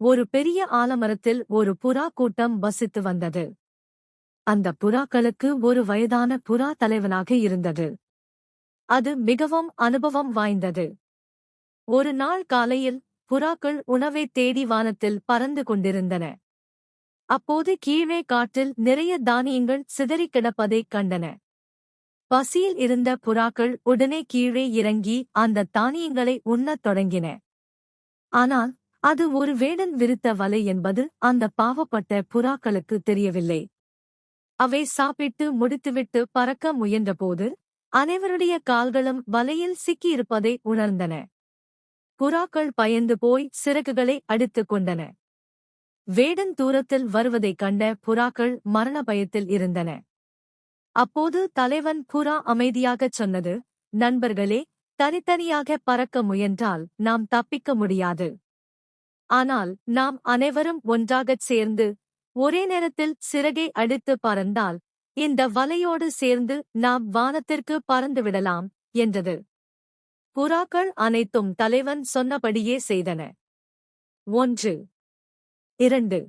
ஒரு பெரிய ஆலமரத்தில் ஒரு புறா கூட்டம் வசித்து வந்தது. அந்த புறாக்களுக்கு ஒரு வயதான புறா தலைவனாக இருந்தது. அது மிகவும் அனுபவம் வாய்ந்தது. ஒரு நாள் காலையில் புறாக்கள் உணவைத் தேடி வானத்தில் பறந்து கொண்டிருந்தன. அப்போது கீழே காட்டில் நிறைய தானியங்கள் சிதறிக் கிடப்பதைக் கண்டன. பசியில் இருந்த புறாக்கள் உடனே கீழே இறங்கி அந்த தானியங்களை உண்ணத் தொடங்கின. ஆனால் அது ஒரு வேடன் விரித்த வலை என்பது அந்த பாவப்பட்ட புறாக்களுக்கு தெரியவில்லை. அவை சாப்பிட்டு முடித்துவிட்டு பறக்க முயன்றபோது அனைவருடைய கால்களும் வலையில் சிக்கியிருப்பதை உணர்ந்தன. புறாக்கள் பயந்து போய் சிறகுகளை அடித்துக் கொண்டன. வேடன் தூரத்தில் வருவதைக் கண்ட புறாக்கள் மரண பயத்தில் இருந்தன. அப்போது தலைவன் புறா அமைதியாகச் சொன்னது, நண்பர்களே, தனித்தனியாக பறக்க முயன்றால் நாம் தப்பிக்க முடியாது. ஆனால் நாம் அனைவரும் ஒன்றாகச் சேர்ந்து ஒரே நேரத்தில் சிறகை அடித்து பறந்தால் இந்த வலையோடு சேர்ந்து நாம் வானத்திற்கு பறந்துவிடலாம் என்றது. புறாக்கள் அனைத்தும் தலைவன் சொன்னபடியே செய்தன. 1, 2,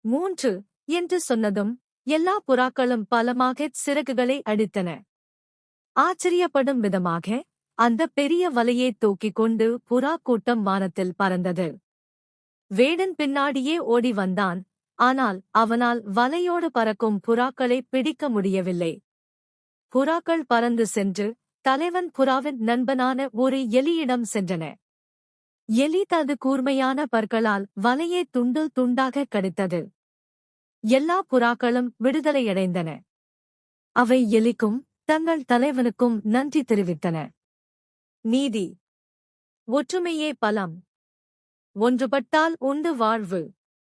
3 என்று சொன்னதும் எல்லா புறாக்களும் பலமாகச் சிறகுகளை அடித்தன. ஆச்சரியப்படும் விதமாக அந்த பெரிய வலையைத் தூக்கிக் கொண்டு புறா கூட்டம் வானத்தில் பறந்தது. வேடன் பின்னாடியே ஓடி வந்தான். ஆனால் அவனால் வலையோடு பறக்கும் புறாக்களை பிடிக்க முடியவில்லை. புறாக்கள் பறந்து சென்று தலைவன் புறாவின் நண்பனான ஒரு எலியிடம் சென்றன. எலி தனது கூர்மையான பற்களால் வலையை துண்டு துண்டாக கடித்தது. எல்லா புறாக்களும் விடுதலையடைந்தன. அவை எலிக்கும் தங்கள் தலைவனுக்கும் நன்றி தெரிவித்தன. நீதி. ஒற்றுமையே பலம். ஒன்றுபட்டால் உண்டு வாழ்வு.